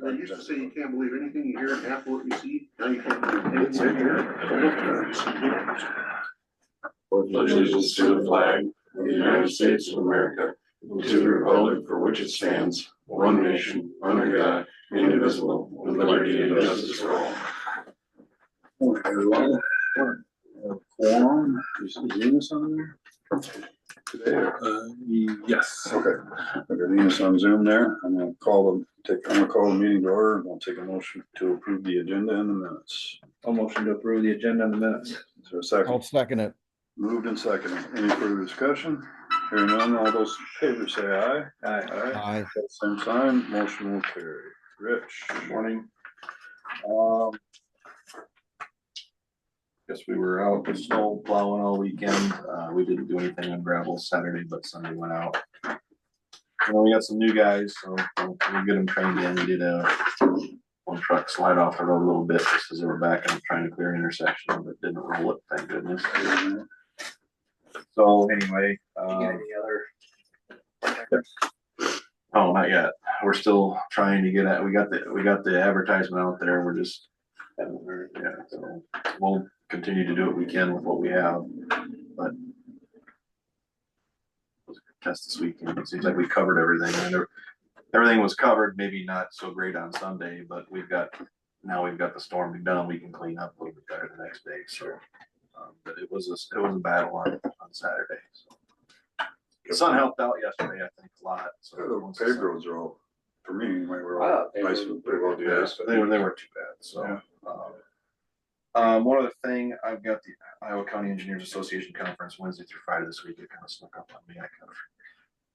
They used to say you can't believe anything you hear and half what you see. Now you can't believe anything you hear. Allegiance to the flag of the United States of America, and to the republic for which it stands, one nation, under God, indivisible, with liberty and justice for all. Morning, everyone. Quorum, is Venus on there? Today? Yes. Okay. I got Venus on Zoom there. I'm gonna call the meeting to order. I'm gonna take a motion to approve the agenda in the minutes. I'll motion to approve the agenda in the minutes. Is there a second? I'll second it. Moved and seconded. Any further discussion? Hearing none, all those in favor say aye. Aye. Aye. Same sign, motion will carry. Rich. Good morning. Guess we were out with snow plowing all weekend. We didn't do anything on gravel Saturday, but Sunday went out. We got some new guys, so we'll get them trained in. We did one truck slide off the road a little bit just as they were back and trying to clear an intersection, but didn't roll it, thank goodness. So anyway, Any other? oh, not yet. We're still trying to get at. We got the advertisement out there. We're just haven't heard yet. So we'll continue to do what we can with what we have, but it was a good test this weekend. It seems like we covered everything. And everything was covered. Maybe not so great on Sunday, but we've got the storm done. We can clean up a little bit better the next day. So, but it was a battle on Saturday. So. The sun helped out yesterday, I think, a lot. So The paved roads are all, for me, anyway, we're all nice and pretty well. Yeah, they weren't too bad. So, yeah. One other thing, I've got the Iowa County Engineers Association conference Wednesday through Friday this week. It kind of snuck up on me.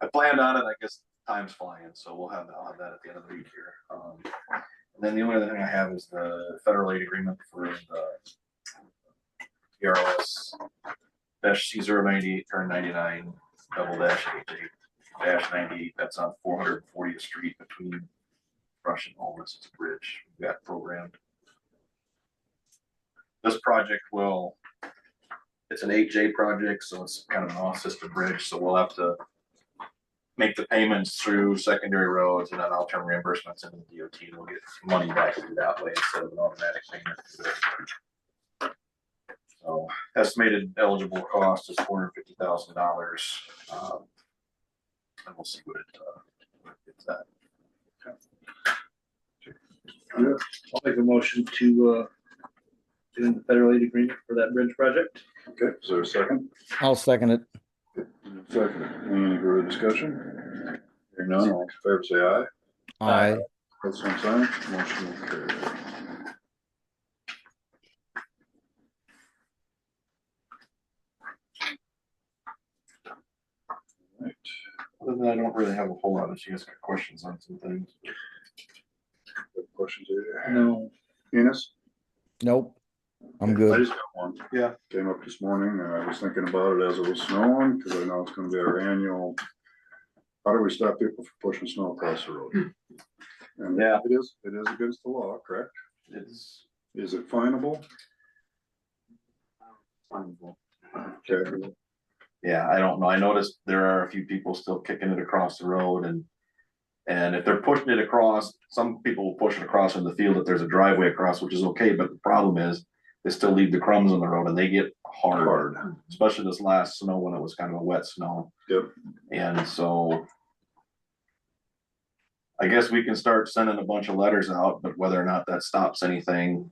I planned on it. I guess time's flying, so I'll have that at the end of the week here. And then the only other thing I have is the federal aid agreement for the TRS-C098 turn 99 double-8-98. That's on 440th Street between Rush and Olmsted. It's a bridge we got programmed. This project it's an 8J project, so it's kind of an off-system bridge. So we'll have to make the payments through secondary roads, and then I'll turn reimbursements into the DOT, and we'll get money back through that way instead of an automatic payment. So estimated eligible cost is $450,000, and we'll see what it gets at. I'll make a motion to do the federal aid agreement for that bridge project. Okay, is there a second? I'll second it. Second. Any further discussion? Hearing none, all in favor say aye. Aye. That's same sign, motion will carry. Right. Other than that, I don't really have a whole lot of, you guys got questions on some things. Questions here? No. Enos? Nope. I'm I good. just got one. Yeah. Came up this morning and I was thinking about it as it was snowing, because I know it's gonna be our annual. How do we stop people from pushing snow across the road? And Yeah. it is against the law, correct? It's Is it finable? Okay. Yeah, I don't know. I noticed there are a few people still kicking it across the road, and if they're pushing it across, some people will push it across in the field if there's a driveway across, which is okay. But the problem is they still leave the crumbs on the road and they get hard. Especially this last snow when it was kind of a wet snow. Yep. And so I guess we can start sending a bunch of letters out, but whether or not that stops anything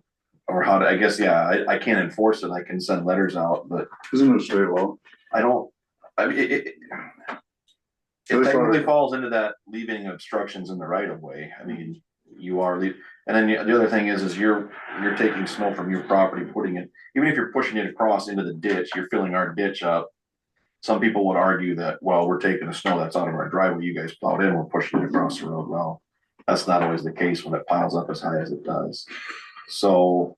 or how to, I guess, yeah, I can't enforce it. I can send letters out, but Isn't it a state law? I mean, it technically falls into that leaving obstructions in the right of way. I mean, you are leaving, and then the other thing is you're taking snow from your property, putting it, even if you're pushing it across into the ditch, you're filling our ditch up. Some people would argue that, well, we're taking the snow that's out of our driveway, you guys plowed in, we're pushing it across the road. Well, that's not always the case when it piles up as high as it does. So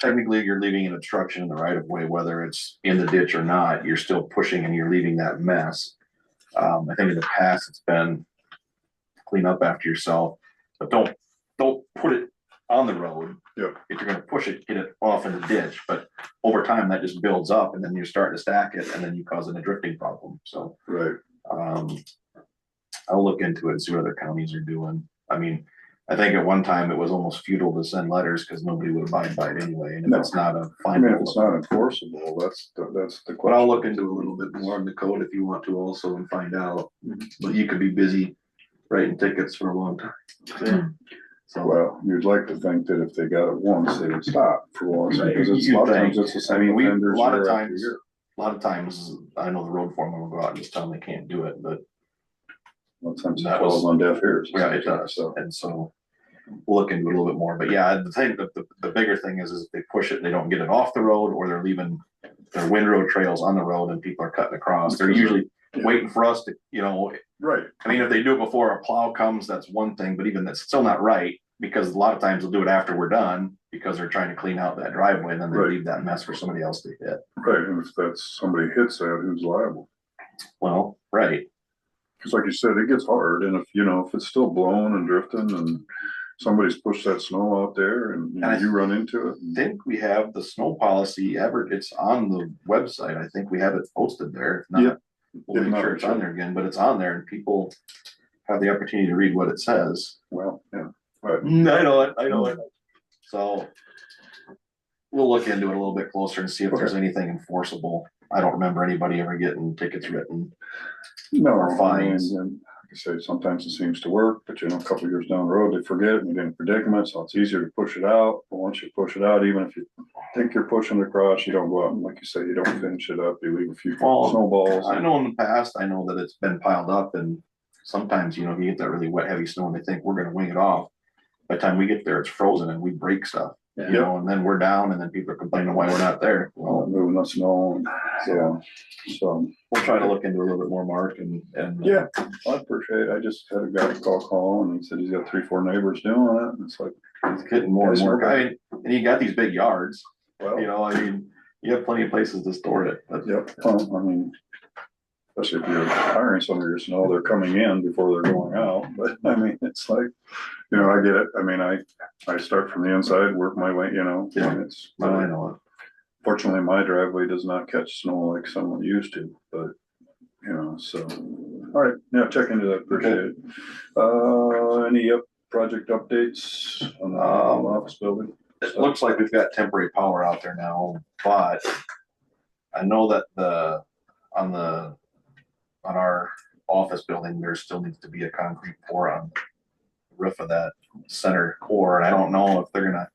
technically you're leaving an obstruction in the right of way, whether it's in the ditch or not, you're still pushing and you're leaving that mess. I think in the past it's been clean up after yourself, but don't put it on the road. Yep. If you're gonna push it, get it off in the ditch, but over time that just builds up and then you're starting to stack it and then you cause a drifting problem. So Right. I'll look into it and see what other counties are doing. I mean, I think at one time it was almost futile to send letters because nobody would abide by it anyway, and if it's not a I mean, if fine. it's not enforceable, that's the But question. I'll look into a little bit more in the code if you want to also and find out, but you could be busy writing tickets for a long time. So, Well, you'd like to think that if they got it once, they would stop for once, Right. because it's a You'd lot of times think. it's the I same mean, a offenders lot of year after times, year. a lot of times, I know the road foreman will go out and just tell them they can't do it, but A lot of times it That was- falls on deaf ears. yeah, it does. So, And so we'll look into it a little bit more, but yeah, the thing, the bigger thing is if they push it, they don't get it off the road, or they're leaving their windrow trails on the road and people are cutting across. They're usually waiting for us to, right, I mean, if they do it before a plow comes, that's one thing, but even that's still not right, because a lot of times they'll do it after we're done, because they're trying to clean out that driveway, and then they Right. leave that mess for somebody else to hit. right, and if that's, somebody hits that, who's liable? Well, right, Cause like you said, it gets hard, and if it's still blowing and drifting and somebody's pushed that snow out there and And I you run into it. I think we have the snow policy it's on the website, I think we have it posted there. If not, Yeah. we'll If make not, sure it's on there again, but it's on there and people have the opportunity to read what it says. Well, yeah, but I know it. So we'll look into it a little bit closer and see if there's anything enforceable. I don't remember anybody ever getting tickets written. no, Or fines. and like I say, sometimes it seems to work, but a couple of years down the road, they forget and you get in a predicament, so it's easier to push it out. But once you push it out, even if you think you're pushing it across, you don't go out and, like you say, you don't finish it up, you leave a few Well, snowballs. I know in the past, I know that it's been piled up and sometimes, you get that really wet, heavy snow and they think we're gonna wing it off. By the time we get there, it's frozen and we break stuff, and then we're down and then people are complaining why we're not there. Well, Moving the snow, and so. we'll try to look into it a little bit more, Mark, and. Yeah, I appreciate it. I just had a guy call and he said he's got 3-4 neighbors doing it, and it's like, It's getting more and more, I mean, and you got these big yards, well, I mean, you have plenty of places to store it, but. yep, well, I mean, especially if you're hiring some of your snow, they're coming in before they're going out, but I mean, it's like, I get it. I mean, I start from the inside, work my way, Yeah. and it's, No, I know it. fortunately, my driveway does not catch snow like someone used to, but, so, all right, yeah, check into that, appreciate it. Any project updates on the office building? It looks like we've got temporary power out there now, but I know that on our office building, there still needs to be a concrete pour on the roof of that center core, and I don't know if they're gonna.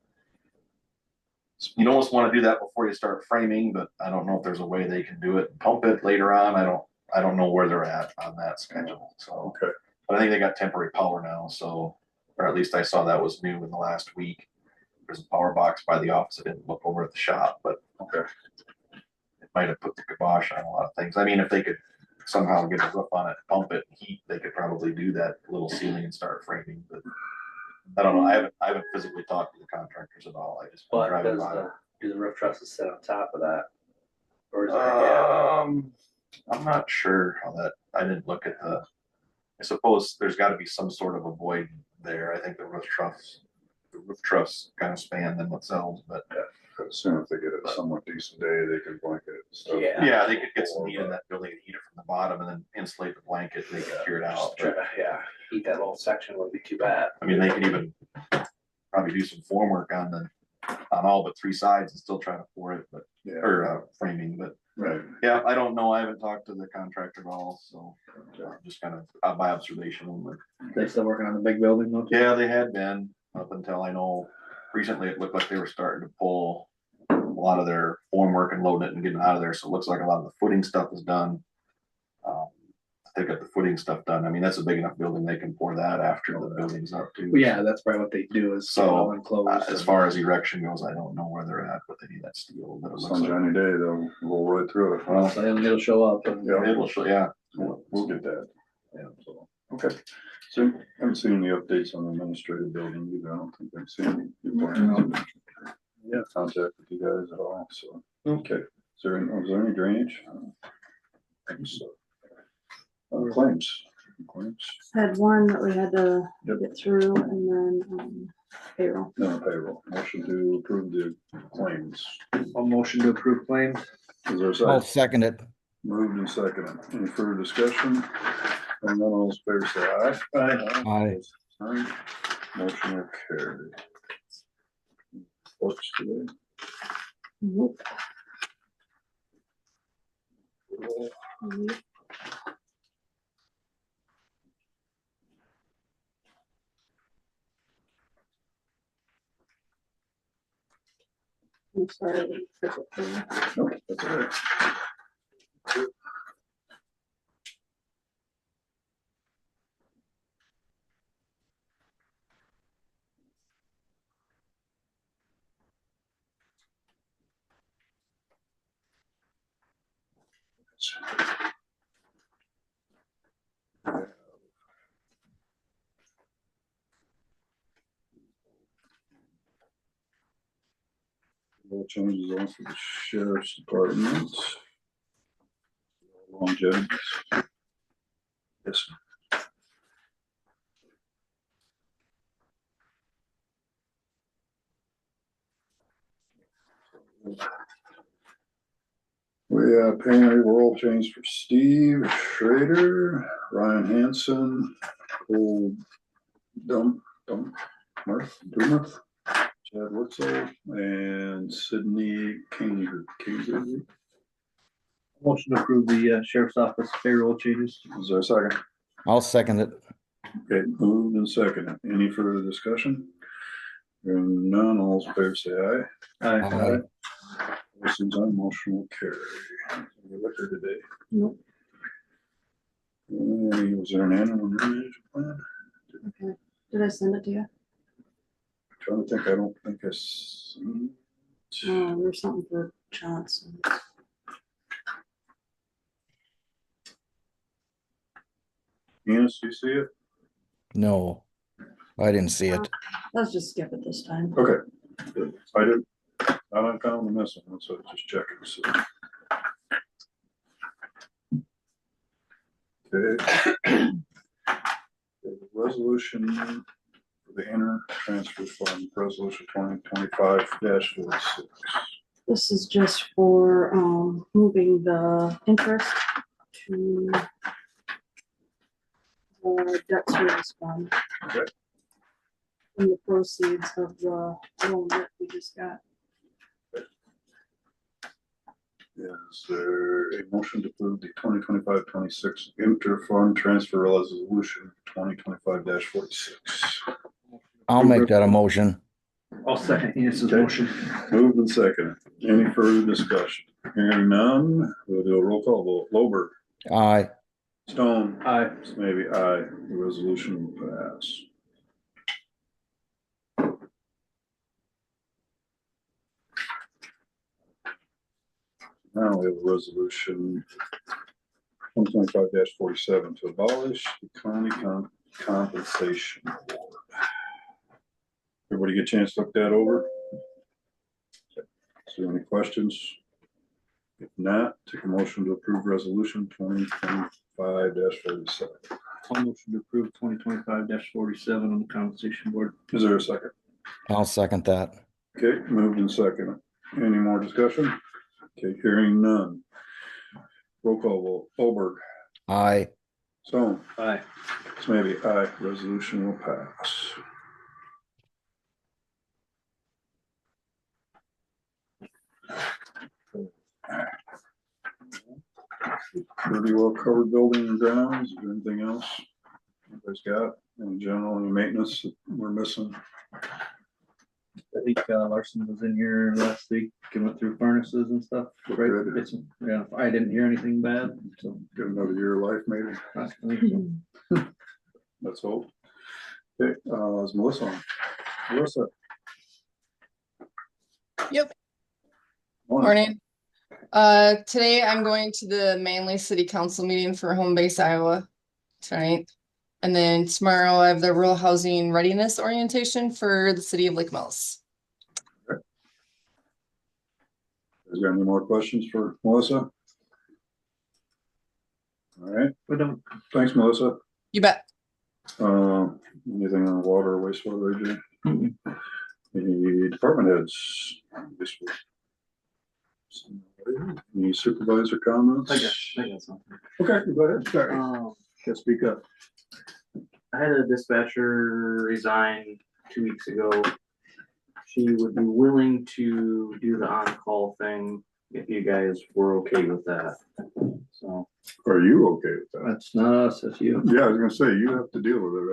You almost want to do that before you start framing, but I don't know if there's a way they can do it, pump it later on. I don't know where they're at on that schedule, so. Okay. But I think they got temporary power now, so, or at least I saw that was new in the last week. There's a power box by the office. I didn't look over at the shop, but. Okay. It might have put the kibosh on a lot of things. I mean, if they could somehow get a roof on it, pump it, heat, they could probably do that little ceiling and start framing, but. I don't know. I haven't physically talked to the contractors at all. I just. been But driving by. do the roof trusses sit on top of that? Or is there a gap? I'm not sure how that, I didn't look at I suppose there's gotta be some sort of a void there. I think the roof troughs kind of span them themselves, but But soon if they get a somewhat decent day, they can blanket it and stuff. yeah, they could get some heat in that building and heat it from the bottom and then insulate the blanket. They could cure it out. Just try to, heat that little section wouldn't be too bad. I mean, they could even probably do some form work on all but 3 sides and still try to pour it, but, Yeah, or framing, but right. yeah, I don't know. I haven't talked to the contractor at all, so just kind of by observation only. They still working on the big building though? Yeah, they had been up until I know recently it looked like they were starting to pull a lot of their form work and loading it and getting it out of there. So it looks like a lot of the footing stuff is done. They got the footing stuff done. I mean, that's a big enough building. They can pour that after the building's up too. Well, yeah, that's probably what they do is So, all enclosed. As far as erection goes, I don't know where they're at, but they need that steel. But it looks like Sunshiny day, they'll roll right through it. Well, So it'll show up. And, Yeah. it'll show, yeah. We'll get that. Yeah, so, okay. So I haven't seen any updates on the administrative building either. I don't think I've seen any plans. Yeah, contact with you guys at all, so, okay. Was there any drainage? I think so. Claims. Had one that we had to Yep. get through and then payroll. No payroll. Motion to approve the claims. A motion to approve claims. Is there a I'll second? second it. Moved and seconded. Any further discussion? And then all those in favor say aye. Aye. Aye. Motion will carry. Reports today. Nope. Nope. I'm sorry. Nope, that's all right. No changes on for the sheriff's department. Longevity. Yes. We have paying roll change for Steve Schrader, Ryan Hanson, Cole Dumarth, Chad Wurzel, and Sydney Kingsbury. Motion to approve the sheriff's office payroll changes. Is there a second? I'll second it. Okay, moved and seconded. Any further discussion? Hearing none, all those in favor say aye. Aye. Motion's on, motion will carry. Any liquor today? Nope. Was there an animal management plan? Okay. Did I send it to you? Trying to think, I don't think I seen. Oh, there's something for Johnson. Enos, do you see it? No, I didn't see it. Let's just skip it this time. Okay, good. I did, I don't count the missing one, so just checking. So. Okay. The resolution for the inter transfer fund, resolution 2025-46. This is just for moving the interest to the debt service fund. Okay. And the proceeds of the loan that we just got. Is there a motion to approve the 2025-26 inter-fund transfer resolution 2025-46? I'll make that a motion. I'll second Enos's Okay. motion. Moved and seconded. Any further discussion? Hearing none, we'll do a roll call vote. Lowberg, Aye. Stone, Aye. maybe aye. The resolution will pass. Now we have a resolution 2025-47 to abolish the county compensation board. Everybody get a chance to look that over? Is there any questions? If not, take a motion to approve resolution 2025-47. I'll motion to approve 2025-47 on the compensation board. Is there a second? I'll second that. Okay, moved and seconded. Any more discussion? Okay, hearing none. Roll call vote. Olberg, Aye. Stone, Aye. maybe aye. Resolution will pass. Pretty well covered building and grounds. Is there anything else you guys got in general, any maintenance that we're missing? I think Larson was in here last week and went through furnaces and stuff. Right? Good. Yeah, I didn't hear anything bad, so. Get another year of life maybe. I think so. Let's hope. Okay, is Melissa on? Melissa? Yep. Morning. Morning. Today I'm going to the Manly City Council meeting for Home Base, Iowa tonight. And then tomorrow I have the rural housing readiness orientation for the city of Lake Mills. Is there any more questions for Melissa? All right, But don't, thanks, Melissa. You bet. Anything on water or wastewater, AJ? Any department heads? Any supervisor comments? I got something. Okay, go ahead. Sorry. Can't speak up. I had a dispatcher resign 2 weeks ago. She would be willing to do the on-call thing if you guys were okay with that. So Are you okay with that? that's not us, that's you. Yeah, I was gonna say, you have to deal with it,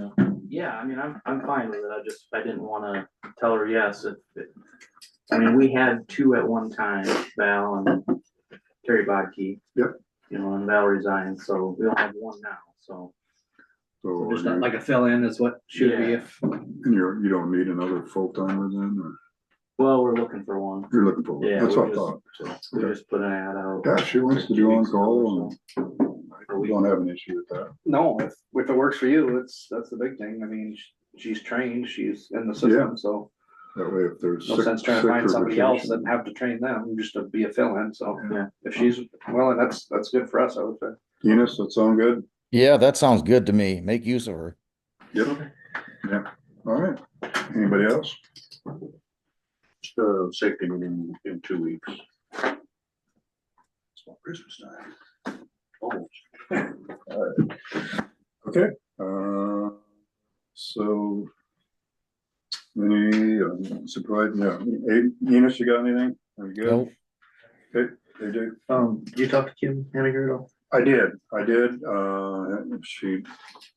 right? Yeah, I mean, I'm fine with it. I didn't wanna tell her yes if I mean, we had two at one time, Val and Terry Bodkey. Yep. You know, and Val resigned, so we only have one now, so. So Just you- like a fill-in is what should be if, and you don't need another full timer then, or well, we're looking for one. you're looking for one? Yeah, That's we what I just- thought. So, We okay. just put an ad out. Yeah, she wants to do on call So. and we don't have an issue with that. No, if it works for you, that's the big thing. I mean, she's trained, she's in the system, so That way if there's. no sick- sense trying to sick find or somebody else vacation. and have to train them just to be a fill-in, so, Yeah. yeah, if she's willing, that's good for us, I would say. Enos, that sound good? Yeah, that sounds good to me. Make use of her. Yep. Yeah, all right. Anybody else? Safety meeting in 2 weeks. It's not Christmas time. Almost. All right. Okay, so. Any, surprise, no, hey, Enos, you got anything? Are you good? Nope. Okay, AJ? Did you talk to Kim Henniger at all? I did, she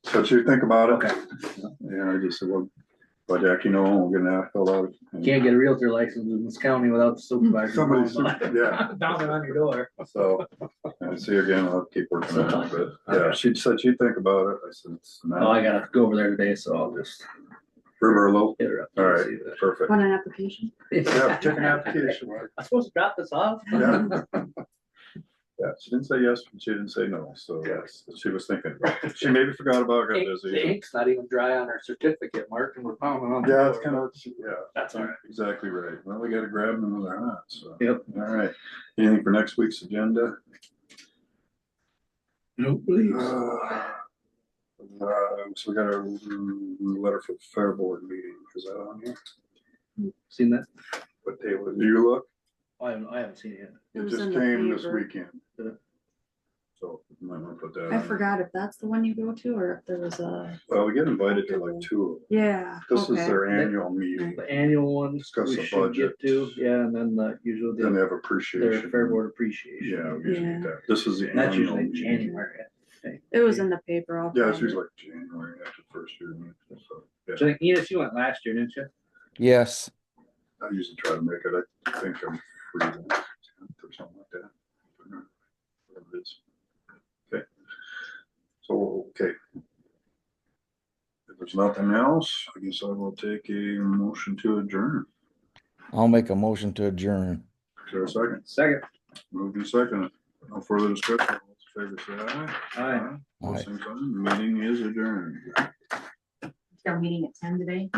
said she'd think about it. Okay. Yeah, I just said, well, but Jack, you know, we're gonna fill out. Can't get a realtor license in this county without the supervisor. Somebody's, knowing about it. yeah. Down on your door. So, I'll see you again, I'll keep working on it, but, yeah, she said she'd think about it, I said. it's not- Oh, I gotta go over there today, so I'll just River Low, hit her up. all and right, see that. perfect. Want an application? Yeah, check an application, I'm supposed to drop this off? yeah. Yeah, she didn't say yes, and she didn't say no, so yes, she was thinking, about it. She maybe forgot about it, got The busy. ink's not even dry on her certificate, Mark, and we're pounding on. the Yeah, it's door. kind of, yeah. That's all right. Exactly right, well, we gotta grab them when they're hot, so. Yep. All right, anything for next week's agenda? No, please. So we got a letter for the fair board meeting, is that on here? Seen that? What day was, do you look? I haven't seen it yet. It It was just in the came this paper. weekend. Did it? So you might want to put that I on. forgot if that's the one you go to or if there was a, Well, we get invited to like two of them. yeah, This is okay. their annual meeting, The annual one Discuss we the should get to, budget. yeah, and then usually then they the, have their appreciation. fair board appreciation. Yeah, we usually Yeah. get that. This is the And that's annual usually meeting. January. I think. It was in the paper. I'll Yeah, it's find it. usually like January after the first year. So, yeah, So, Enos, you went last year, didn't you? Yes. I usually try to make it. I think I'm free the 10th or something like that. Whatever it is. Okay. So, okay. If there's nothing else, I guess I will take a motion to adjourn. I'll make a motion to adjourn. Is there a second? Second. Moved and second. No further discussion. All those in favor say aye. Aye. All same sign. Meeting is adjourned. Our meeting at 10 today.